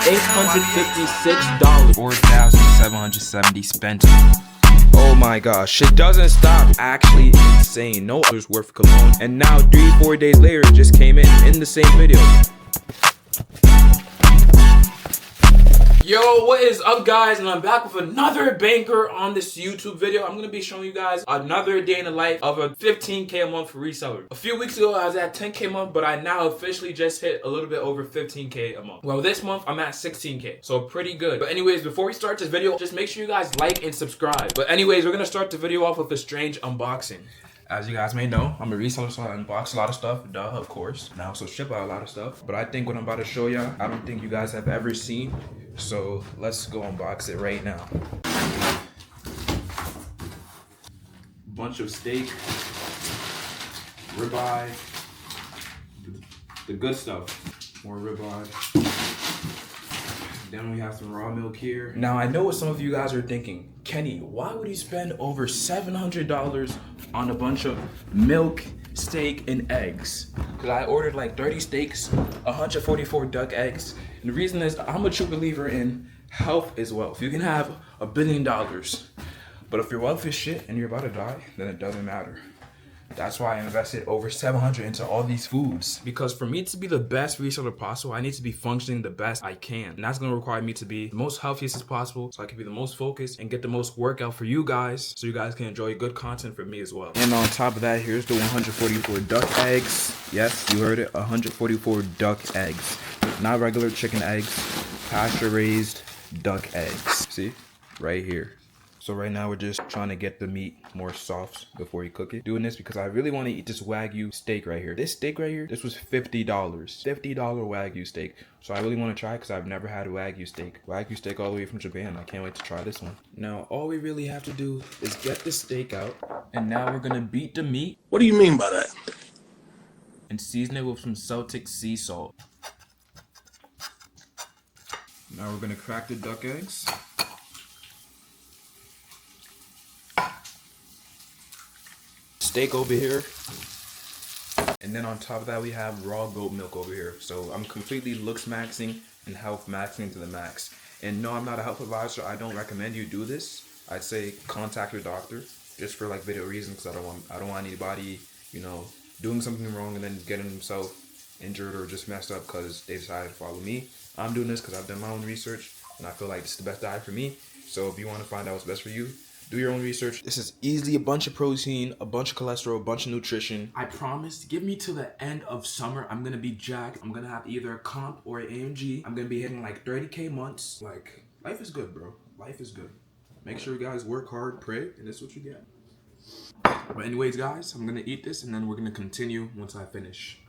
$856. 4,770 spent. Oh my gosh, shit doesn't stop. Actually insane. No others worth Cologne. And now 3-4 days later, it just came in the same video. Yo, what is up guys, and I'm back with another banker on this YouTube video. I'm gonna be showing you guys another day in the life of a 15K a month reseller. A few weeks ago I was at 10K a month, but I now officially just hit a little bit over 15K a month. Well, this month I'm at 16K, so pretty good. But anyways, before we start this video, just make sure you guys like and subscribe. But anyways, we're gonna start the video off with a strange unboxing. As you guys may know, I'm a reseller, so I unbox a lot of stuff, duh, of course. And I also ship out a lot of stuff. But I think what I'm about to show y'all, I don't think you guys have ever seen. So let's go unbox it right now. Bunch of steak, ribeye, the good stuff. More ribeye. Then we have some raw milk here. Now I know what some of you guys are thinking. Kenny, why would you spend over $700 on a bunch of milk, steak, and eggs? Because I ordered like 30 steaks, 144 duck eggs. And the reason is I'm a true believer in health is wealth. You can have $1 billion, but if your wealth is shit and you're about to die, then it doesn't matter. That's why I invested over $700 into all these foods. Because for me to be the best reseller possible, I need to be functioning the best I can. And that's gonna require me to be the most healthiest as possible, so I can be the most focused and get the most workout for you guys, so you guys can enjoy good content from me as well. And on top of that, here's the 144 duck eggs. Yes, you heard it, 144 duck eggs. Not regular chicken eggs, pasture raised duck eggs. See, right here. So right now we're just trying to get the meat more soft before you cook it. Doing this because I really want to eat this Wagyu steak right here. This steak right here, this was $50. $50 Wagyu steak. So I really want to try it because I've never had a Wagyu steak. Wagyu steak all the way from Japan. I can't wait to try this one. Now all we really have to do is get the steak out. And now we're going to beat the meat. What do you mean by that? And season it with some Celtic sea salt. Now we're going to crack the duck eggs. Steak over here, and then on top of that we have raw goat milk over here. So I'm completely looks maxing and health maxing to the max. And no, I'm not a health advisor. I don't recommend you do this. I'd say contact your doctor just for like video reasons, because I don't want anybody, you know, doing something wrong and then getting themselves injured or just messed up because they decided to follow me. I'm doing this because I've done my own research and I feel like it's the best diet for me. So if you want to find out what's best for you, do your own research. This is easily a bunch of protein, a bunch of cholesterol, a bunch of nutrition. I promise, give me to the end of summer, I'm gonna be jacked. I'm gonna have either a comp or an AMG. I'm gonna be hitting like 30K months. Like, life is good, bro. Life is good. Make sure you guys work hard, pray, and this is what you get. But anyways, guys, I'm gonna eat this and then we're gonna continue once I finish.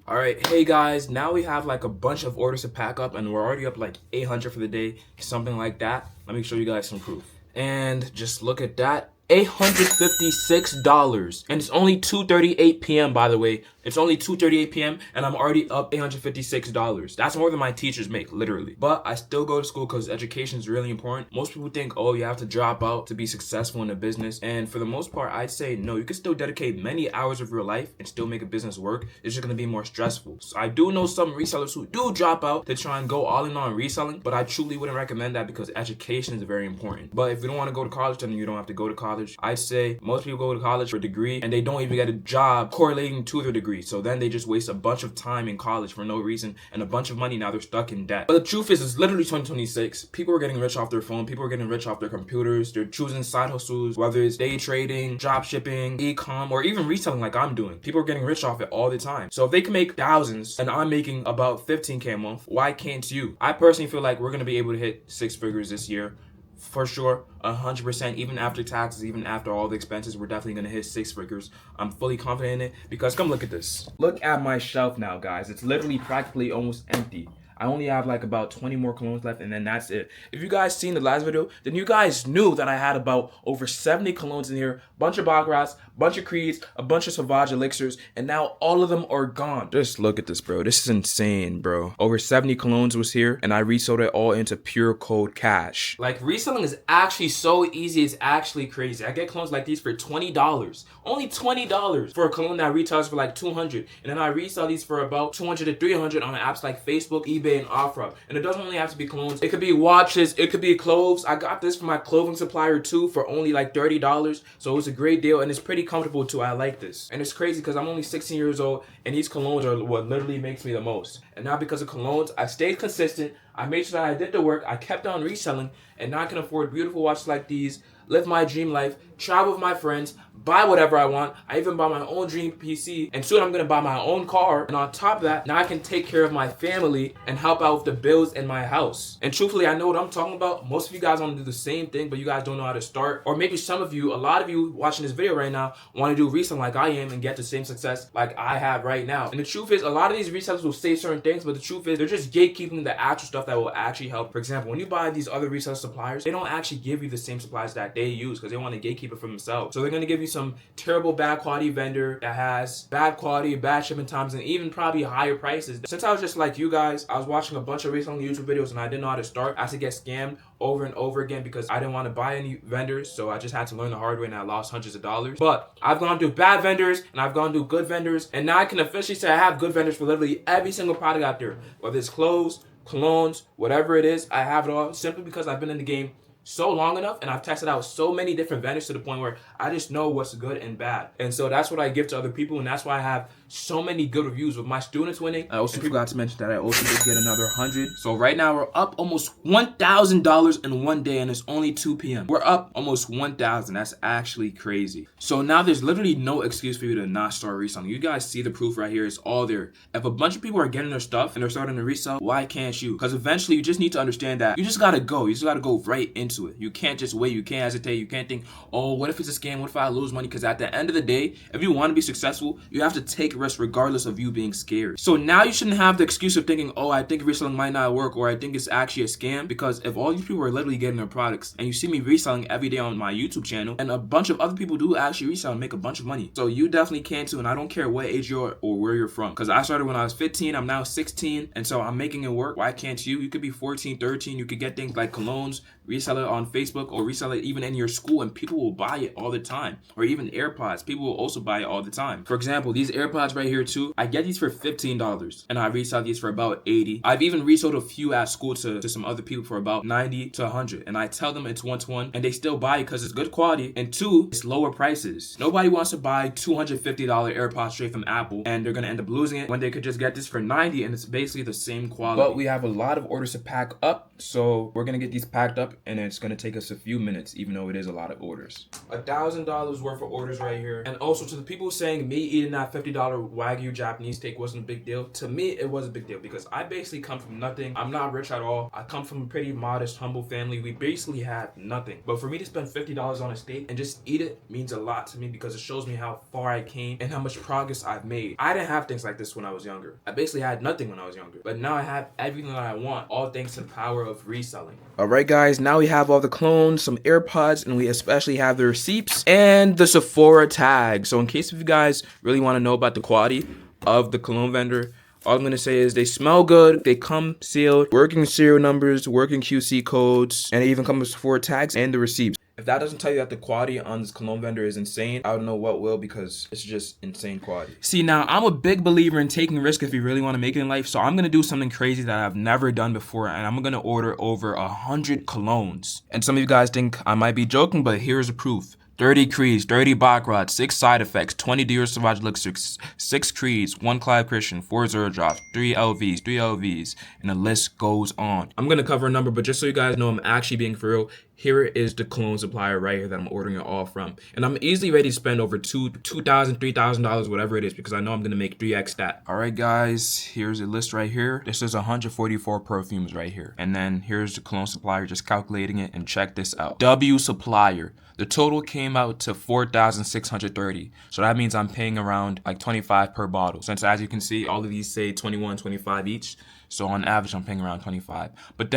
All right, hey guys, now we have like a bunch of orders to pack up and we're already up like 800 for the day, something like that. Let me show you guys some proof. And just look at that, $856, and it's only 2:38 p.m. by the way. It's only 2:38 p.m. and I'm already up $856. That's more than my teachers make, literally. But I still go to school because education is really important. Most people think, oh, you have to drop out to be successful in a business, and for the most part, I'd say no. You can still dedicate many hours of your life and still make a business work. It's just gonna be more stressful. So I do know some resellers who do drop out to try and go all in on reselling, but I truly wouldn't recommend that because education is very important. But if you don't want to go to college, then you don't have to go to college. I'd say most people go to college for a degree and they don't even get a job correlating to their degree. So then they just waste a bunch of time in college for no reason and a bunch of money. Now they're stuck in debt. But the truth is, it's literally 2026. People are getting rich off their phone. People are getting rich off their computers. They're choosing side hustles, whether it's day trading, drop shipping, Ecom, or even reselling like I'm doing. People are getting rich off it all the time. So if they can make thousands and I'm making about 15K a month, why can't you? I personally feel like we're going to be able to hit 6 figures this year. For sure, 100%, even after taxes, even after all the expenses, we're definitely gonna hit 6 figures. I'm fully confident in it because come look at this. Look at my shelf now, guys. It's literally practically almost empty. I only have like about 20 more colognes left and then that's it. If you guys seen the last video, then you guys knew that I had about over 70 colognes in here, bunch of Baccarats, bunch of Creeds, a bunch of Sauvage elixirs, and now all of them are gone. Just look at this, bro. This is insane, bro. Over 70 colognes was here and I resold it all into pure cold cash. Like, reselling is actually so easy. It's actually crazy. I get colognes like these for $20. Only $20 for a cologne that retails for like $200. And then I resell these for about $200 to $300 on apps like Facebook, eBay, motivating offer up. And it doesn't only have to be colognes. It could be watches. It could be clothes. I got this from my clothing supplier too for only like $30. So it was a great deal, and it's pretty comfortable too. I like this. And it's crazy because I'm only 16 years old, and these colognes are what literally makes me the most. And now because of colognes, I stayed consistent. I made sure that I did the work. I kept on reselling, and now I can afford beautiful watches like these, live my dream life, travel with my friends, buy whatever I want. I even bought my own dream PC, and soon I'm gonna buy my own car. And on top of that, now I can take care of my family and help out with the bills in my house. And truthfully, I know what I'm talking about. Most of you guys want to do the same thing, but you guys don't know how to start. Or maybe some of you, a lot of you watching this video right now, want to do reselling like I am and get the same success like I have right now. And the truth is, a lot of these resellers will say certain things, but the truth is, they're just gatekeeping the actual stuff that will actually help. For example, when you buy these other reseller suppliers, they don't actually give you the same supplies that they use because they want to gatekeep it for themselves. So they're going to give you some terrible bad quality vendor that has bad quality, bad shipping times, and even probably higher prices. Since I was just like you guys, I was watching a bunch of reselling YouTube videos and I didn't know how to start. I had to get scammed over and over again because I didn't want to buy any vendors, so I just had to learn the hard way and I lost hundreds of dollars. But I've gone through bad vendors and I've gone through good vendors, and now I can officially say I have good vendors for literally every single product out there, whether it's clothes, colognes, whatever it is. I have it all simply because I've been in the game so long enough and I've tested out so many different vendors to the point where I just know what's good and bad. And so that's what I give to other people, and that's why I have so many good reviews with my students winning. I also forgot to mention that I also did get another 100. So right now we're up almost $1,000 in one day, and it's only 2 p.m. We're up almost 1,000. That's actually crazy. So now there's literally no excuse for you to not start reselling. You guys see the proof right here. It's all there. If a bunch of people are getting their stuff and they're starting to resell, why can't you? Because eventually you just need to understand that you just gotta go. You just gotta go right into it. You can't just wait. You can't hesitate. You can't think, oh, what if it's a scam? What if I lose money? Because at the end of the day, if you want to be successful, you have to take risks regardless of you being scared. So now you shouldn't have the excuse of thinking, oh, I think reselling might not work, or I think it's actually a scam. Because if all these people are literally getting their products, and you see me reselling every day on my YouTube channel, and a bunch of other people do actually resell and make a bunch of money. So you definitely can too, and I don't care what age you are or where you're from. Because I started when I was 15, I'm now 16, and so I'm making it work. Why can't you? You could be 14, 13, you could get things like colognes, resell it on Facebook, or resell it even in your school, and people will buy it all the time. Or even AirPods, people will also buy it all the time. For example, these AirPods right here too, I get these for $15 and I resell these for about $80. I've even resold a few at school to some other people for about $90 to $100, and I tell them it's 1-to-1, and they still buy it because it's good quality, and two, it's lower prices. Nobody wants to buy $250 AirPods straight from Apple, and they're gonna end up losing it when they could just get this for $90, and it's basically the same quality. But we have a lot of orders to pack up, so we're gonna get these packed up, and it's gonna take us a few minutes, even though it is a lot of orders. $1,000 worth of orders right here. And also to the people saying me eating that $50 Wagyu Japanese steak wasn't a big deal, to me it was a big deal because I basically come from nothing. I'm not rich at all. I come from a pretty modest, humble family. We basically had nothing. But for me to spend $50 on a steak and just eat it means a lot to me because it shows me how far I came and how much progress I've made. I didn't have things like this when I was younger. I basically had nothing when I was younger. But now I have everything that I want, all thanks to the power of reselling. Alright guys, now we have all the clones, some AirPods, and we especially have the receipts and the Sephora tag. So in case if you guys really want to know about the quality of the cologne vendor, all I'm going to say is they smell good, they come sealed, working serial numbers, working QC codes, and they even come with Sephora tags and the receipts. If that doesn't tell you that the quality on this cologne vendor is insane, I don't know what will, because it's just insane quality. See, now I'm a big believer in taking risks if you really want to make it in life, so I'm going to do something crazy that I've never done before, and I'm going to order over 100 colognes. And some of you guys think I might be joking, but here's the proof. 30 Creeds, 30 Baccarat, 6 Side Effects, 20 Dior Sauvage Elixir, 6 Creeds, 1 Clive Christian, 4 Zero Drops, 3 LVs, 3 LVs, and the list goes on. I'm going to cover a number, but just so you guys know I'm actually being for real, here is the cologne supplier right here that I'm ordering it all from. And I'm easily ready to spend over $2,000, $3,000, whatever it is, because I know I'm going to make 3x that. All right, guys, here's a list right here. This is 144 perfumes right here. And then here's the cologne supplier, just calculating it, and check this out. W supplier. The total came out to $4,630. So that means I'm paying around like $25 per bottle. Since as you can see, all of these say $21, $25 each. So on average, I'm paying around $25. But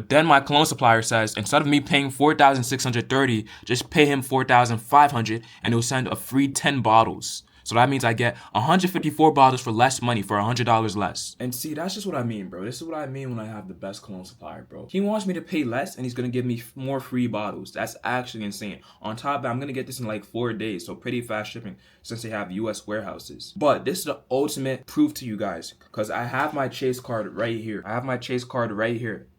then my cologne supplier says, instead of me paying $4,630, just pay him $4,500 and he'll send a free 10 bottles. So that means I get 154 bottles for less money, for $100 less. And see, that's just what I mean, bro. This is what I mean when I have the best cologne supplier, bro. He wants me to pay less and he's gonna give me more free bottles. That's actually insane. On top of that, I'm gonna get this in like 4 days, so pretty fast shipping since they have US warehouses. But this is the ultimate proof to you guys, because I have my Chase card right here.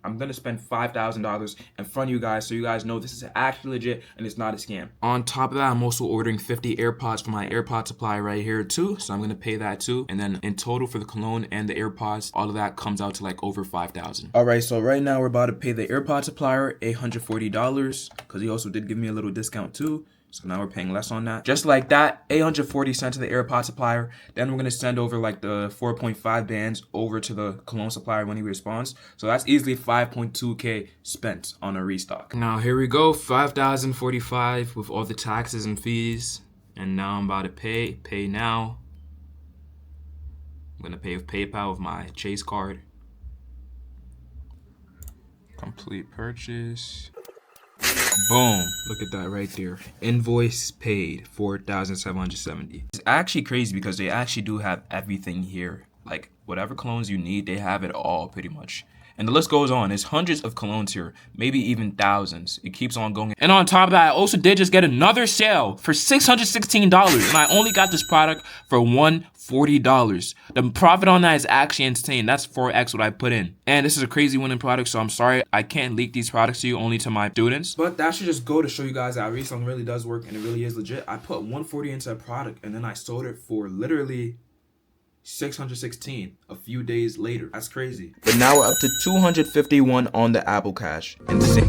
I'm gonna spend $5,000 in front of you guys so you guys know this is actually legit and it's not a scam. On top of that, I'm also ordering 50 AirPods for my AirPod supply right here too, so I'm gonna pay that too. And then in total for the cologne and the AirPods, all of that comes out to like over $5,000. All right, so right now we're about to pay the AirPod supplier $840 because he also did give me a little discount too. So now we're paying less on that. Just like that, 840 cents to the AirPod supplier. Then we're going to send over like the 4.5 bands over to the cologne supplier when he responds. So that's easily 5.2K spent on a restock. Now here we go, 5,045 with all the taxes and fees. And now I'm about to pay now. I'm going to pay with PayPal with my Chase card. Complete purchase. Boom. Look at that right there. Invoice paid, $4,770. It's actually crazy because they actually do have everything here. Like whatever colognes you need, they have it all pretty much. And the list goes on. There's hundreds of colognes here, maybe even thousands. It keeps on going. And on top of that, I also did just get another sale for $616. And I only got this product for $140. The profit on that is actually insane. That's 4x what I put in. And this is a crazy winning product, so I'm sorry I can't leak these products to you, only to my students. But that should just go to show you guys that reselling really does work and it really is legit. I put $140 into a product and then I sold it for literally $616 a few days later. That's crazy. But now we're up to $251 on the Apple Cash. Insane.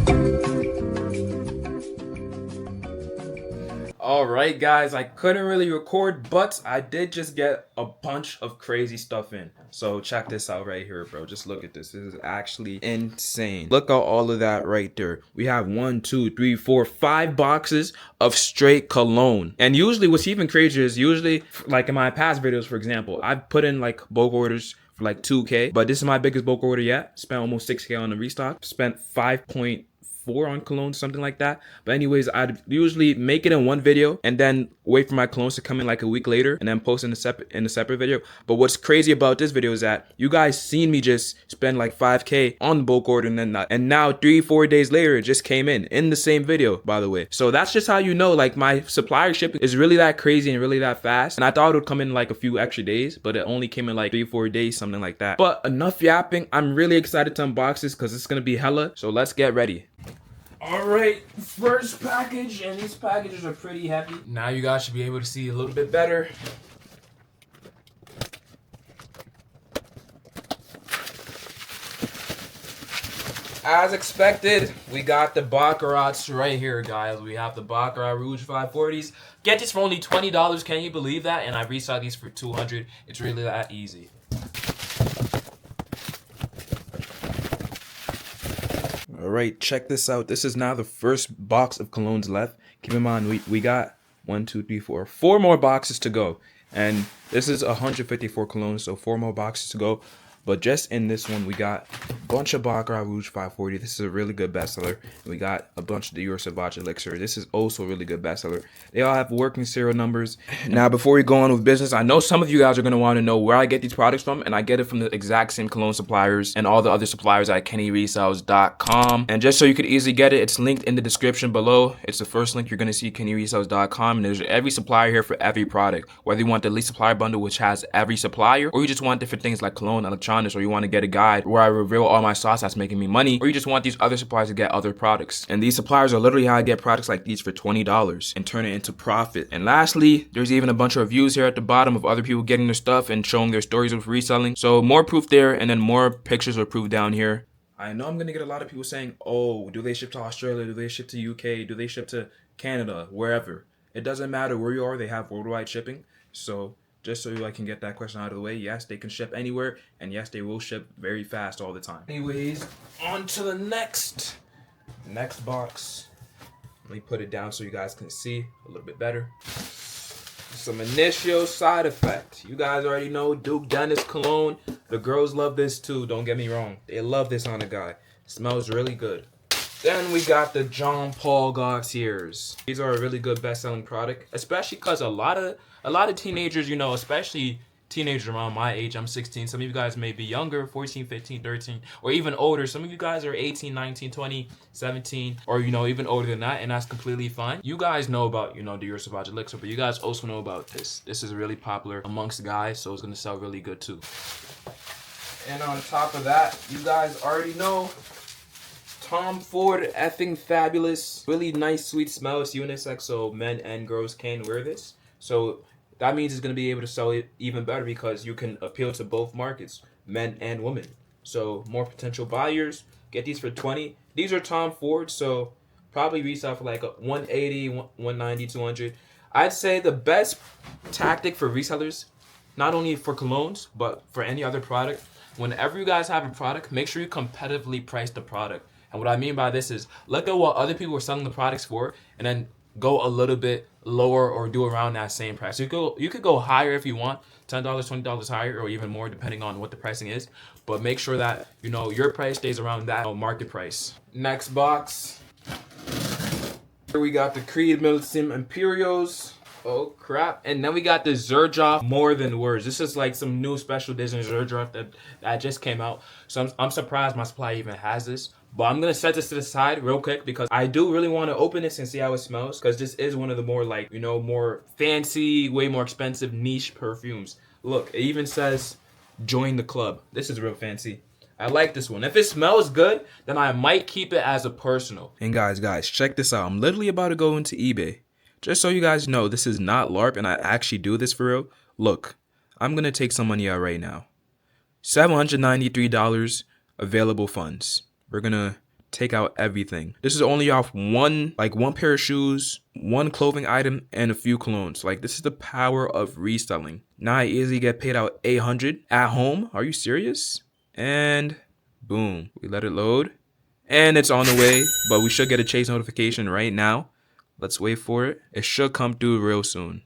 Alright guys, I couldn't really record, but I did just get a bunch of crazy stuff in. So check this out right here, bro. Just look at this. This is actually insane. Look at all of that right there. We have 1, 2, 3, 4, 5 boxes of straight cologne. And usually what's even crazier is usually, like in my past videos, for example, I've put in like bulk orders for like 2K, but this is my biggest bulk order yet. Spent almost 6K on the restock. Spent 5.4 on cologne, something like that. But anyways, I'd usually make it in one video and then wait for my colognes to come in like a week later and then post in a separate video. But what's crazy about this video is that you guys seen me just spend like 5K on the bulk order and now 3-4 days later it just came in the same video, by the way. So that's just how you know like my supplier shipping is really that crazy and really that fast. And I thought it would come in like a few extra days, but it only came in like 3-4 days, something like that. But enough yapping. I'm really excited to unbox this because it's gonna be hella. So let's get ready. Alright, first package, and these packages are pretty heavy. Now you guys should be able to see a little bit better. As expected, we got the Baccarat's right here, guys. We have the Baccarat Rouge 540s. Get these for only $20, can you believe that? And I resell these for $200. It's really that easy. Alright, check this out. This is now the first box of colognes left. Keep in mind, we got 1, 2, 3, 4 more boxes to go. And this is 154 colognes, so 4 more boxes to go. But just in this one, we got a bunch of Baccarat Rouge 540. This is a really good bestseller. We got a bunch of Dior Sauvage Elixir. This is also a really good bestseller. They all have working serial numbers. Now, before we go on with business, I know some of you guys are going to want to know where I get these products from. And I get it from the exact same cologne suppliers and all the other suppliers at kennyresells.com. And just so you could easily get it, it's linked in the description below. It's the first link you're going to see, kennyresells.com. And there's every supplier here for every product. Whether you want the elite supplier bundle, which has every supplier, or you just want different things like cologne, electronics, or you want to get a guide where I reveal all my sauce that's making me money, or you just want these other suppliers to get other products. And these suppliers are literally how I get products like these for $20 and turn it into profit. And lastly, there's even a bunch of reviews here at the bottom of other people getting their stuff and showing their stories of reselling. So more proof there, and then more pictures of proof down here. I know I'm gonna get a lot of people saying, oh, do they ship to Australia? Do they ship to UK? Do they ship to Canada? Wherever. It doesn't matter where you are, they have worldwide shipping. So just so I can get that question out of the way, yes, they can ship anywhere, and yes, they will ship very fast all the time. Anyways, on to the next box. Let me put it down so you guys can see a little bit better. Some initial side effect. You guys already know Duke Dennis cologne. The girls love this too, don't get me wrong. They love this on a guy. It smells really good. Then we got the Jean Paul Gaultiers. These are a really good best-selling product, especially because a lot of teenagers, you know, especially teenagers around my age. I'm 16. Some of you guys may be younger, 14, 15, 13, or even older. Some of you guys are 18, 19, 20, 17, or, you know, even older than that, and that's completely fine. You guys know about, you know, the Your Savage Elixir, but you guys also know about this. This is really popular amongst guys, so it's going to sell really good too. And on top of that, you guys already know Tom Ford effing fabulous, really nice sweet smell. It's unisex, so men and girls can wear this. So that means it's gonna be able to sell it even better because you can appeal to both markets, men and women. So more potential buyers get these for 20. These are Tom Ford, so probably resell for like a 180, 190, 200. I'd say the best tactic for resellers, not only for colognes but for any other product. Whenever you guys have a product, make sure you competitively price the product. And what I mean by this is look at what other people are selling the products for and then go a little bit lower or do around that same price. You could go higher if you want, $10, $20 higher, or even more depending on what the pricing is. But make sure that, you know, your price stays around that market price. Next box. Here we got the Creed Milsim Imperials. Oh crap. And then we got the Xerjoff More Than Words. This is like some new special edition Xerjoff that just came out. So I'm surprised my supply even has this. But I'm going to set this to the side real quick because I do really want to open this and see how it smells. Because this is one of the more like, you know, more fancy, way more expensive niche perfumes. Look, it even says join the club. This is real fancy. I like this one. If it smells good, then I might keep it as a personal. And guys, check this out. I'm literally about to go into eBay. Just so you guys know, this is not LARP and I actually do this for real. Look, I'm going to take some money out right now. $793 available funds. We're going to take out everything. This is only off one pair of shoes, one clothing item, and a few colognes. Like, this is the power of reselling. Now I easily get paid out $800 at home. Are you serious? And boom, we let it load. And it's on the way, but we should get a chase notification right now. Let's wait for it. It should come through real soon.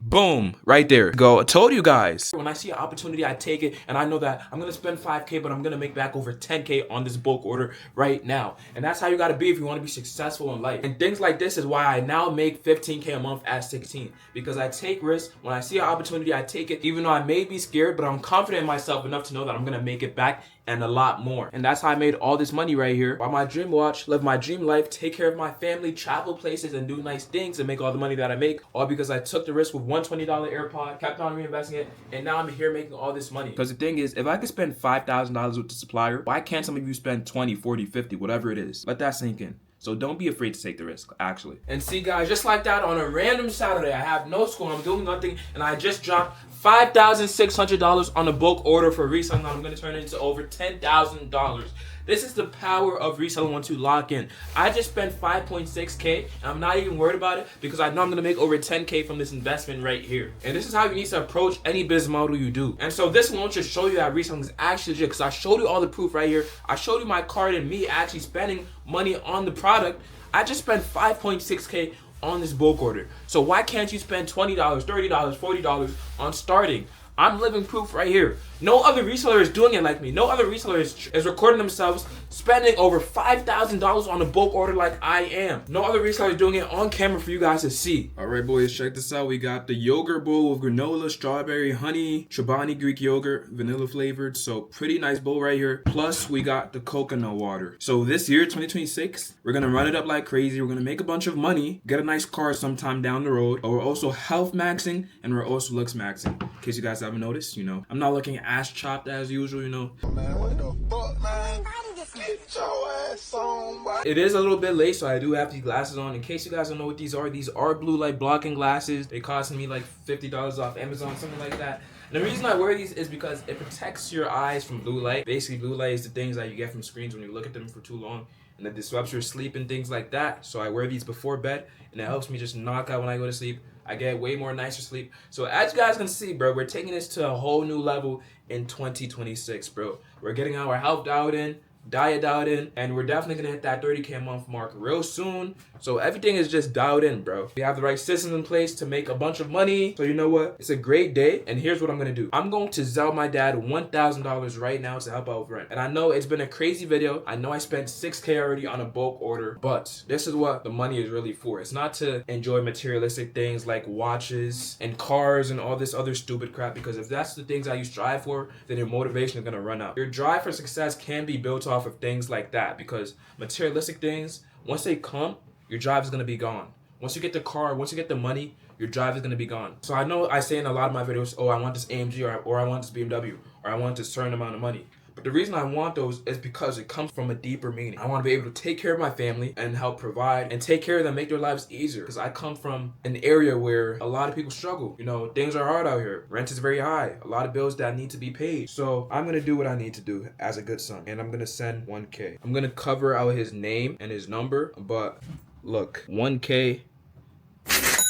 Boom, right there. Go. I told you guys. When I see an opportunity, I take it, and I know that I'm gonna spend 5K, but I'm gonna make back over 10K on this bulk order right now. And that's how you gotta be if you wanna be successful in life. And things like this is why I now make 15K a month at 16. Because I take risks. When I see an opportunity, I take it, even though I may be scared, but I'm confident in myself enough to know that I'm gonna make it back and a lot more. And that's how I made all this money right here. Buy my dream watch, live my dream life, take care of my family, travel places, and do nice things and make all the money that I make. All because I took the risk with $120 AirPod, kept on reinvesting it, and now I'm here making all this money. Because the thing is, if I could spend $5,000 with the supplier, why can't some of you spend 20, 40, 50, whatever it is? Let that sink in. So don't be afraid to take the risk, actually. And see, guys, just like that, on a random Saturday, I have no school, I'm doing nothing, and I just dropped $5,600 on a bulk order for reselling. I'm going to turn it into over $10,000. This is the power of reselling once you lock in. I just spent 5.6K, and I'm not even worried about it because I know I'm going to make over 10K from this investment right here. And this is how you need to approach any business model you do. And so this one will just show you that reselling is actually legit because I showed you all the proof right here. I showed you my card and me actually spending money on the product. I just spent 5.6K on this bulk order. So why can't you spend $20, $30, $40 on starting? I'm living proof right here. No other reseller is doing it like me. No other reseller is recording themselves spending over $5,000 on a bulk order like I am. No other reseller is doing it on camera for you guys to see. All right, boys, check this out. We got the yogurt bowl with granola, strawberry, honey, Chobani Greek yogurt, vanilla flavored. So pretty nice bowl right here. Plus, we got the coconut water. So this year, 2026, we're going to run it up like crazy. We're going to make a bunch of money, get a nice car sometime down the road. But we're also health maxing and we're also looks maxing. In case you guys haven't noticed, you know, I'm not looking ass chopped as usual, you know. Man, what the fuck, man? Get your ass on, boy. It is a little bit late, so I do have these glasses on. In case you guys don't know what these are blue light blocking glasses. They cost me like $50 off Amazon, something like that. And the reason I wear these is because it protects your eyes from blue light. Basically, blue light is the things that you get from screens when you look at them for too long, and it disrupts your sleep and things like that. So I wear these before bed, and it helps me just knock out when I go to sleep. I get way more nicer sleep. So as you guys can see, bro, we're taking this to a whole new level in 2026, bro. We're getting our health dialed in. dialed in, and we're definitely gonna hit that 30K a month mark real soon. So everything is just dialed in, bro. We have the right systems in place to make a bunch of money. So you know what? It's a great day, and here's what I'm gonna do. I'm going to Zelle my dad $1,000 right now to help out with rent. And I know it's been a crazy video. I know I spent 6K already on a bulk order, but this is what the money is really for. It's not to enjoy materialistic things like watches and cars and all this other stupid crap, because if that's the things that you strive for, then your motivation is gonna run out. Your drive for success can be built off of things like that, because materialistic things, once they come, your drive is gonna be gone. Once you get the car, once you get the money, your drive is gonna be gone. So I know I say in a lot of my videos, oh, I want this AMG, or I want this BMW, or I want this certain amount of money. But the reason I want those is because it comes from a deeper meaning. I want to be able to take care of my family and help provide and take care of them, make their lives easier. Because I come from an area where a lot of people struggle. You know, things are hard out here. Rent is very high. A lot of bills that need to be paid. So I'm going to do what I need to do as a good son. And I'm going to send 1K. I'm going to cover out his name and his number. But look, 1K.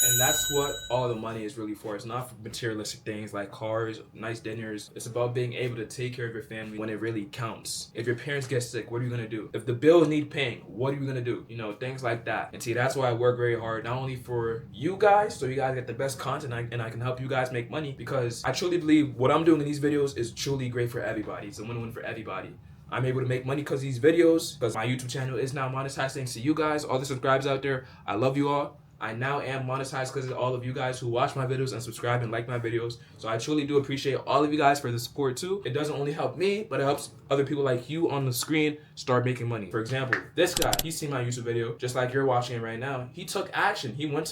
And that's what all the money is really for. It's not for materialistic things like cars, nice dinners. It's about being able to take care of your family when it really counts. If your parents get sick, what are you gonna do? If the bills need paying, what are you gonna do? You know, things like that. And see, that's why I work very hard, not only for you guys, so you guys get the best content and I can help you guys make money, because I truly believe what I'm doing in these videos is truly great for everybody. It's a win-win for everybody. I'm able to make money because of these videos, because my YouTube channel is now monetized thanks to you guys, all the subscribers out there. I love you all. I now am monetized because of all of you guys who watch my videos and subscribe and like my videos. So I truly do appreciate all of you guys for the support too. It doesn't only help me, but it helps other people like you on the screen start making money. For example, this guy, he's seen my YouTube video, just like you're watching it right now. He took action. He went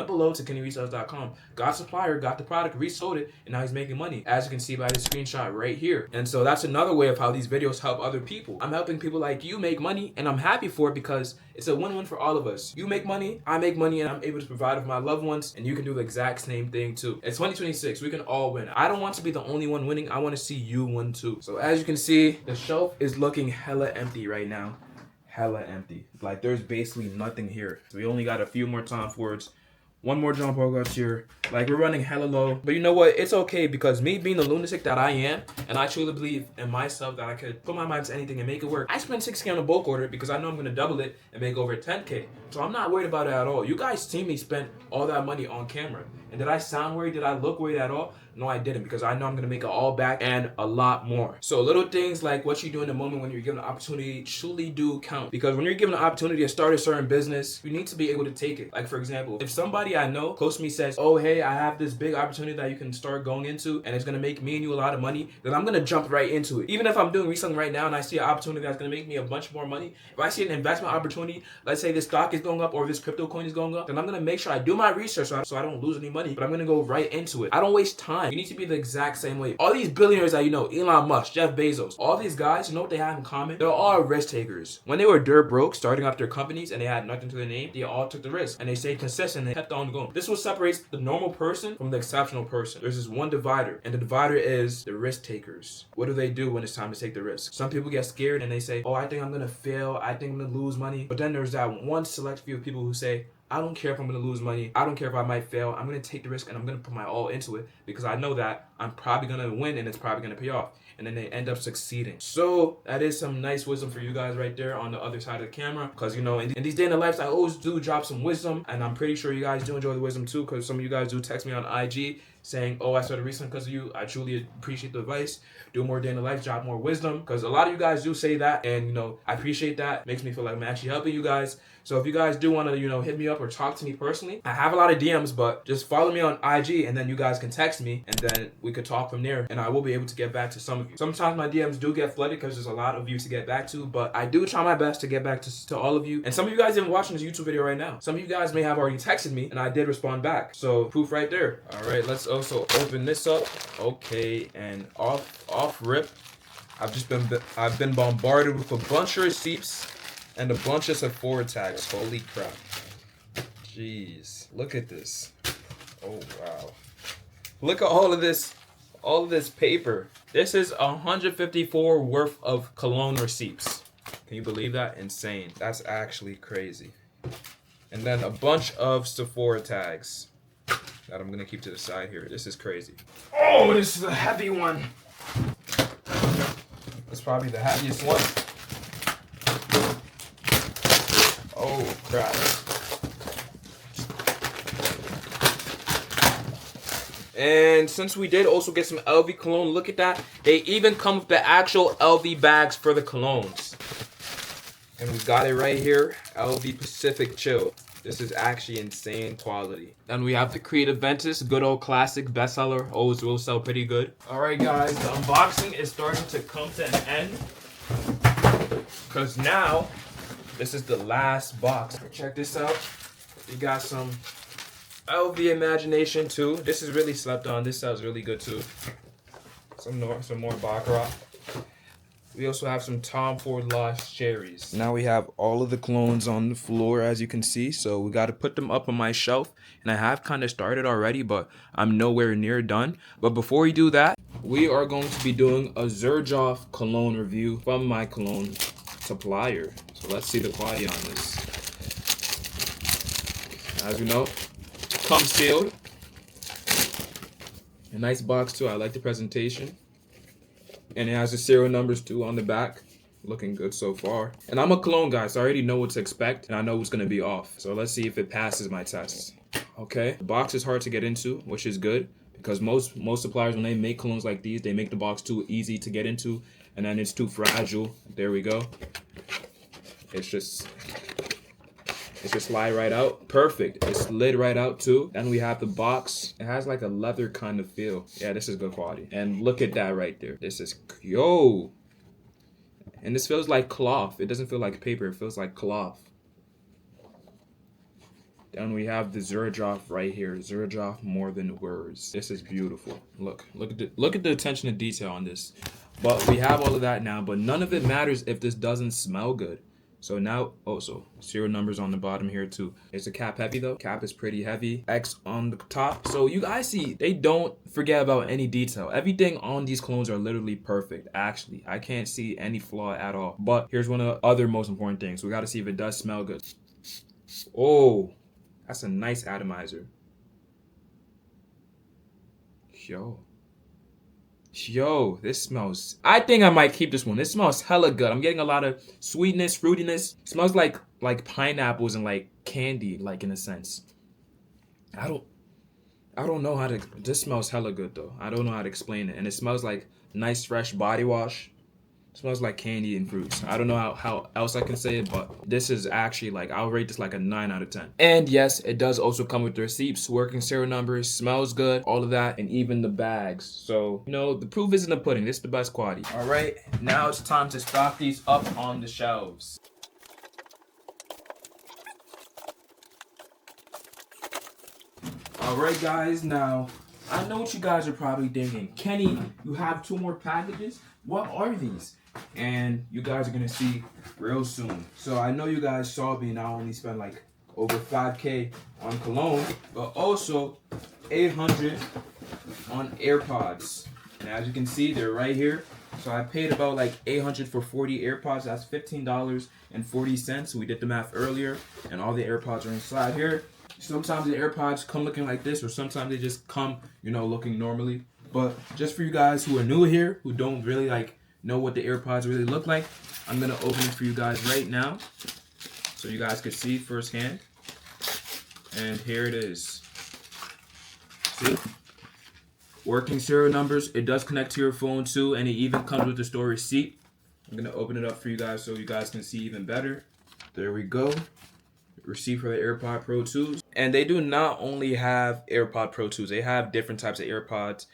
below to KennyResells.com, got a supplier, got the product, resold it, and now he's making money, as you can see by this screenshot right here. And so that's another way of how these videos help other people. I'm helping people like you make money, and I'm happy for it because it's a win-win for all of us. You make money, I make money, and I'm able to provide for my loved ones, and you can do the exact same thing too. It's 2026, we can all win. I don't want to be the only one winning, I want to see you win too. So as you can see, the shelf is looking hella empty right now. Hella empty. Like there's basically nothing here. So we only got a few more Tom Fords, one more John Paul Gaultier. Like we're running hella low. But you know what? It's okay, because me being the lunatic that I am, and I truly believe in myself that I could put my mind to anything and make it work. I spent 6K on a bulk order because I know I'm going to double it and make over 10K. So I'm not worried about it at all. You guys see me spend all that money on camera. And did I sound worried? Did I look worried at all? No, I didn't, because I know I'm going to make it all back and a lot more. So little things like what you do in the moment when you're given an opportunity truly do count. Because when you're given an opportunity to start a certain business, you need to be able to take it. Like for example, if somebody I know close to me says, oh, hey, I have this big opportunity that you can start going into and it's going to make me and you a lot of money, then I'm going to jump right into it. Even if I'm doing reselling right now and I see an opportunity that's going to make me a bunch more money, if I see an investment opportunity, let's say this stock is going up or this crypto coin is going up, then I'm going to make sure I do my research so I don't lose any money, but I'm going to go right into it. I don't waste time. You need to be the exact same way. All these billionaires that you know, Elon Musk, Jeff Bezos, all these guys, you know what they have in common? They're all risk takers. When they were dirt broke, starting up their companies and they had nothing to their name, they all took the risk and they stayed consistent and they kept on going. This is what separates the normal person from the exceptional person. There's this one divider, and the divider is the risk takers. What do they do when it's time to take the risk? Some people get scared and they say, oh, I think I'm gonna fail, I think I'm gonna lose money. But then there's that one select few of people who say, I don't care if I'm going to lose money. I don't care if I might fail. I'm going to take the risk and I'm going to put my all into it because I know that I'm probably going to win and it's probably going to pay off. And then they end up succeeding. So that is some nice wisdom for you guys right there on the other side of the camera. Because, you know, in these day in the lives, I always do drop some wisdom. And I'm pretty sure you guys do enjoy the wisdom too, because some of you guys do text me on IG saying, oh, I started reselling because of you. I truly appreciate the advice. Do more day in the life, drop more wisdom. Because a lot of you guys do say that. And, you know, I appreciate that. Makes me feel like I'm actually helping you guys. So if you guys do want to, you know, hit me up or talk to me personally, I have a lot of DMs, but just follow me on IG and then you guys can text me and then we could talk from there and I will be able to get back to some of you. Sometimes my DMs do get flooded because there's a lot of you to get back to, but I do try my best to get back to all of you. And some of you guys even watching this YouTube video right now. Some of you guys may have already texted me and I did respond back. So proof right there. All right, let's also open this up. Okay, and off rip. I've been bombarded with a bunch of receipts and a bunch of Sephora tags. Holy crap. Jeez. Look at this. Oh, wow. Look at all of this paper. This is 154 worth of Cologne receipts. Can you believe that? Insane. That's actually crazy. And then a bunch of Sephora tags that I'm going to keep to the side here. This is crazy. Oh, this is a heavy one. It's probably the heaviest one. Crap. And since we did also get some LV cologne, look at that. They even come with the actual LV bags for the colognes. And we got it right here, LV Pacific Chill. This is actually insane quality. And we have the Creative Ventus, good old classic bestseller, always will sell pretty good. All right, guys, the unboxing is starting to come to an end. Because now, this is the last box. Check this out. We got some LV Imagination too. This is really slept on. This sounds really good too. Some more Baccarat. We also have some Tom Ford Lost Cherries. Now we have all of the colognes on the floor, as you can see. So we got to put them up on my shelf. And I have kind of started already, but I'm nowhere near done. But before we do that, we are going to be doing a Xerjoff cologne review from my cologne supplier. So let's see the quality on this. As you know, comes sealed. A nice box too. I like the presentation. And it has the serial numbers too on the back. Looking good so far. And I'm a cologne guy, so I already know what to expect. And I know what's going to be off. So let's see if it passes my test. Okay. The box is hard to get into, which is good. Because most suppliers, when they make colognes like these, they make the box too easy to get into. And then it's too fragile. There we go. It's just slide right out. Perfect. It slid right out too. Then we have the box. It has like a leather kind of feel. Yeah, this is good quality. And look at that right there. This is, yo. And this feels like cloth. It doesn't feel like paper. It feels like cloth. Then we have the Xerjoff right here. Xerjoff More Than Words. This is beautiful. Look at the attention to detail on this. But we have all of that now. But none of it matters if this doesn't smell good. So now, also, serial numbers on the bottom here too. Is the cap heavy though? Cap is pretty heavy. X on the top. So you guys see, they don't forget about any detail. Everything on these colognes are literally perfect. Actually, I can't see any flaw at all. But here's one of the other most important things. We got to see if it does smell good. Oh, that's a nice atomizer. Yo, this smells, I think I might keep this one. This smells hella good. I'm getting a lot of sweetness, fruitiness. It smells like pineapples and like candy, like in a sense. I don't know how to, this smells hella good though. I don't know how to explain it. And it smells like nice fresh body wash. It smells like candy and fruits. I don't know how else I can say it, but this is actually like, I'll rate this like a 9 out of 10. And yes, it does also come with the receipts, working serial numbers, smells good, all of that, and even the bags. So, you know, the proof is in the pudding. This is the best quality. All right, now it's time to stock these up on the shelves. All right, guys, now, I know what you guys are probably thinking. Kenny, you have 2 more packages? What are these? And you guys are gonna see real soon. So I know you guys saw me not only spend like over 5K on cologne, but also 800 on AirPods. And as you can see, they're right here. So I paid about like 800 for 40 AirPods. That's $15.40. We did the math earlier, and all the AirPods are inside here. Sometimes the AirPods come looking like this, or sometimes they just come, you know, looking normally. But just for you guys who are new here, who don't really like know what the AirPods really look like, I'm gonna open it for you guys right now, so you guys can see firsthand. And here it is. See? Working serial numbers. It does connect to your phone too, and it even comes with the store receipt. I'm gonna open it up for you guys so you guys can see even better. There we go. Receipt for the AirPod Pro 2s. And they do not only have AirPod Pro 2s, they have different types of AirPods.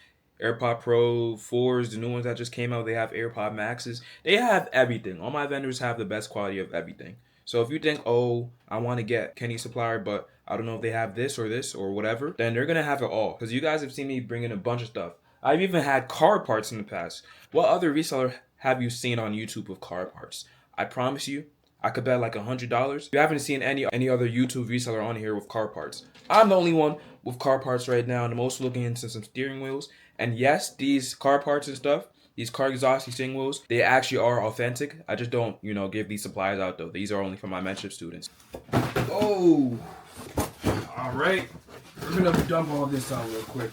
AirPod Pro 4s, the new ones that just came out, they have AirPod Maxes. They have everything. All my vendors have the best quality of everything. So if you think, oh, I want to get Kenny's supplier, but I don't know if they have this or whatever, then they're going to have it all. Because you guys have seen me bring in a bunch of stuff. I've even had car parts in the past. What other reseller have you seen on YouTube with car parts? I promise you, I could bet like $100. You haven't seen any other YouTube reseller on here with car parts. I'm the only one with car parts right now, and I'm also looking into some steering wheels. And yes, these car parts and stuff, these car exhaust, these steering wheels, they actually are authentic. I just don't, you know, give these supplies out though. These are only for my mentorship students. Oh, all right. We're gonna dump all this out real quick.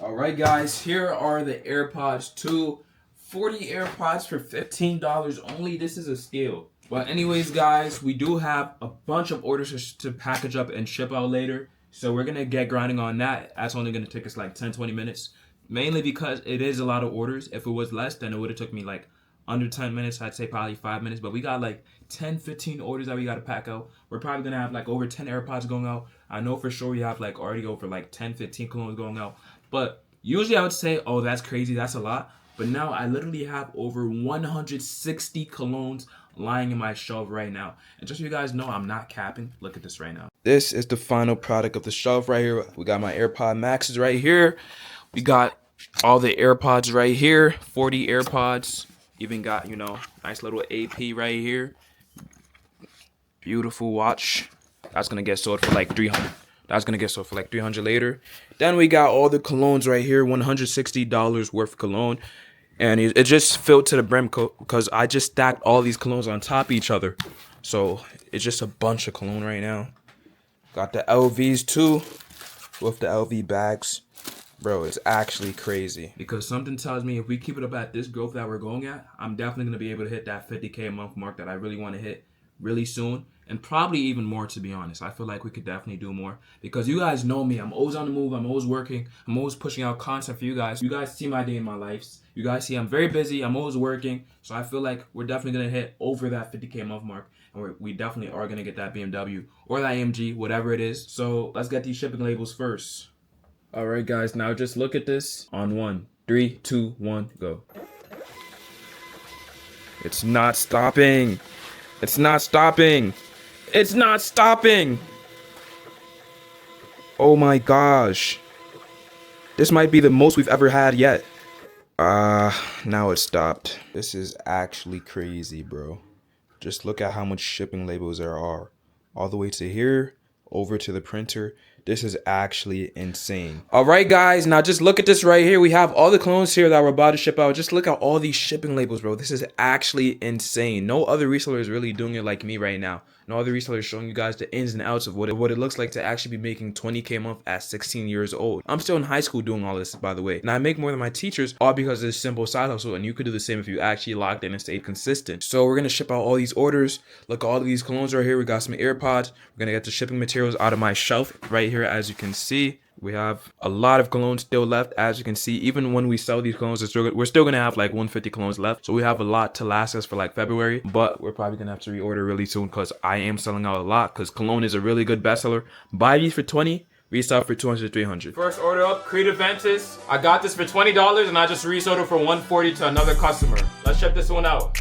All right, guys, here are the AirPods 2 40 AirPods for $15 only. This is a steal. But anyways, guys, we do have a bunch of orders to package up and ship out later. So we're going to get grinding on that. That's only going to take us like 10-20 minutes. Mainly because it is a lot of orders. If it was less, then it would have took me like under 10 minutes. I'd say probably 5 minutes. But we got like 10-15 orders that we got to pack out. We're probably going to have like over 10 AirPods going out. I know for sure we have like already over like 10-15 colognes going out. But usually I would say, oh, that's crazy. That's a lot. But now I literally have over 160 colognes lying in my shelf right now. And just so you guys know, I'm not capping. Look at this right now. This is the final product of the shelf right here. We got my AirPod Maxes right here. We got all the AirPods right here. 40 AirPods. Even got, you know, nice little AP right here. Beautiful watch. That's going to get sold for like 300. That's going to get sold for like 300 later. Then we got all the colognes right here. $160 worth of cologne. And it just filled to the brim because I just stacked all these colognes on top of each other. So it's just a bunch of cologne right now. Got the LVs too with the LV bags. Bro, it's actually crazy. Because something tells me if we keep it up at this growth that we're going at, I'm definitely going to be able to hit that 50K a month mark that I really want to hit really soon. And probably even more, to be honest. I feel like we could definitely do more. Because you guys know me. I'm always on the move. I'm always working. I'm always pushing out content for you guys. You guys see my day in my life. You guys see I'm very busy. I'm always working. So I feel like we're definitely going to hit over that 50K a month mark. And we definitely are going to get that BMW or that AMG, whatever it is. So let's get these shipping labels first. All right, guys. Now just look at this on 1, 3, 2, 1, go. It's not stopping. It's not stopping. It's not stopping. Oh my gosh. This might be the most we've ever had yet. Now it stopped. This is actually crazy, bro. Just look at how much shipping labels there are. All the way to here, over to the printer. This is actually insane. All right, guys. Now just look at this right here. We have all the colognes here that we're about to ship out. Just look at all these shipping labels, bro. This is actually insane. No other reseller is really doing it like me right now. No other reseller is showing you guys the ins and outs of what it looks like to actually be making 20K a month at 16 years old. I'm still in high school doing all this, by the way. And I make more than my teachers, all because of this simple side hustle. And you could do the same if you actually locked in and stayed consistent. So we're going to ship out all these orders. Look at all of these colognes right here. We got some AirPods. We're going to get the shipping materials out of my shelf right here, as you can see. We have a lot of colognes still left, as you can see. Even when we sell these colognes, we're still going to have like 150 colognes left. So we have a lot to last us for like February. But we're probably going to have to reorder really soon because I am selling out a lot. Because Cologne is a really good bestseller. Buy these for 20, resell for 200, 300. First order up, Creative Ventus. I got this for $20 and I just resold it for $140 to another customer. Let's ship this one out.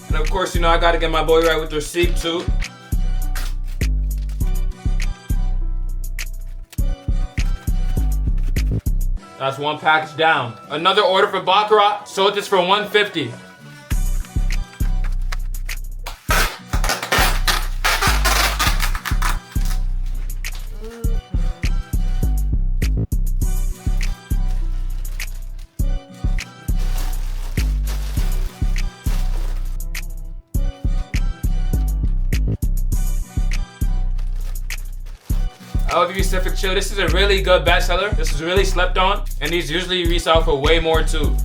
And of course, you know, I gotta get my boy right with the receipt too. That's one package down. Another order for Baccarat. Sold this for $150. LV Pacific Chill. This is a really good bestseller. This is really slept on, and these usually resell for way more too.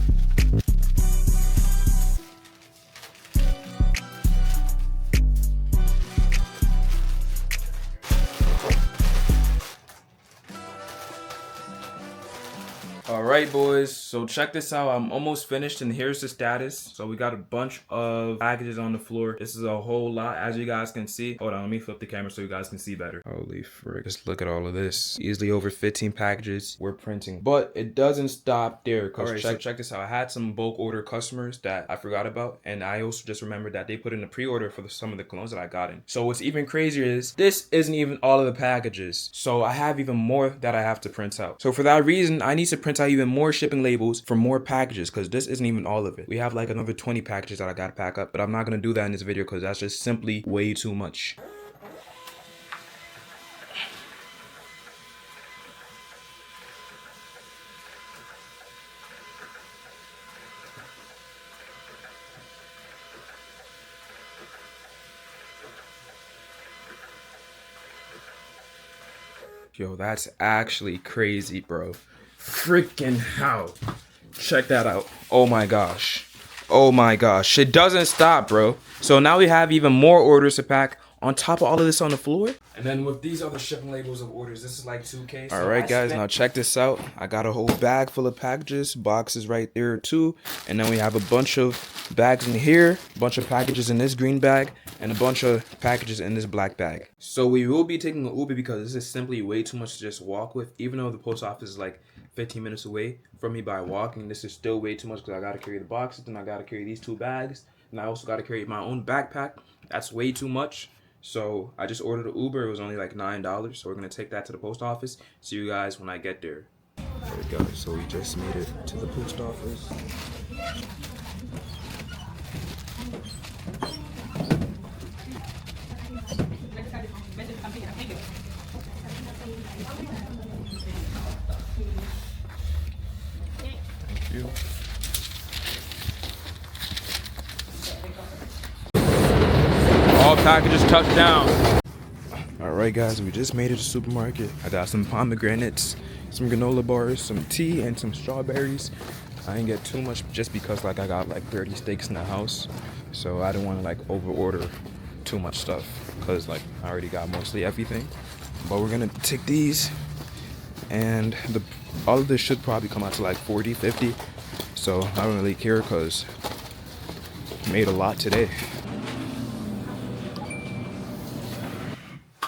All right, boys, so check this out. I'm almost finished and here's the status. So we got a bunch of packages on the floor. This is a whole lot, as you guys can see. Hold on, let me flip the camera so you guys can see better. Holy frick, just look at all of this. Easily over 15 packages we're printing, but it doesn't stop there. All right, so check this out. I had some bulk order customers that I forgot about, and I also just remembered that they put in a pre-order for some of the colognes that I got in. So what's even crazier is this isn't even all of the packages. So I have even more that I have to print out. So for that reason, I need to print out even more shipping labels for more packages, because this isn't even all of it. We have like another 20 packages that I gotta pack up, but I'm not gonna do that in this video because that's just simply way too much. Yo, that's actually crazy, bro. Freaking hell. Check that out. Oh my gosh. Oh my gosh. It doesn't stop, bro. So now we have even more orders to pack on top of all of this on the floor. And then with these other shipping labels of orders, this is like 2K. So Alright guys, now check this out. I got a whole bag full of packages, boxes right there too. And then we have a bunch of bags in here, a bunch of packages in this green bag, and a bunch of packages in this black bag. So we will be taking an Uber because this is simply way too much to just walk with. Even though the post office is like 15 minutes away from me by walking, this is still way too much because I gotta carry the boxes, and I gotta carry these 2 bags, and I also gotta carry my own backpack. That's way too much. So I just ordered an Uber. It was only like $9. So we're gonna take that to the post office. See you guys when I get there. There we go. So we just made it to the post office. Thank you. All packages touched down. Alright guys, we just made it to the supermarket. I got some pomegranates, some granola bars, some tea, and some strawberries. I didn't get too much just because like I got like 30 steaks in the house. So I didn't want to like over order too much stuff because like I already got mostly everything. But we're gonna take these, and all of this should probably come out to like 40, 50. So I don't really care because I made a lot today.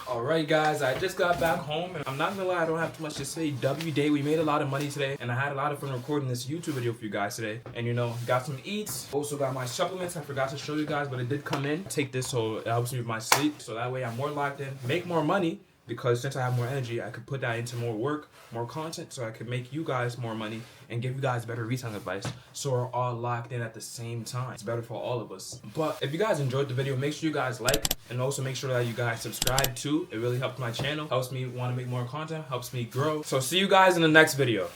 Alright guys, I just got back home and I'm not gonna lie, I don't have too much to say. W day, we made a lot of money today and I had a lot of fun recording this YouTube video for you guys today. And you know, got some eats. Also got my supplements. I forgot to show you guys, but it did come in. Take this so it helps me with my sleep. So that way I'm more locked in, make more money. Because since I have more energy, I could put that into more work, more content, so I could make you guys more money and give you guys better reselling advice, so we're all locked in at the same time. It's better for all of us. But if you guys enjoyed the video, make sure you guys like, and also make sure that you guys subscribe too. It really helps my channel, helps me want to make more content, helps me grow. So see you guys in the next video.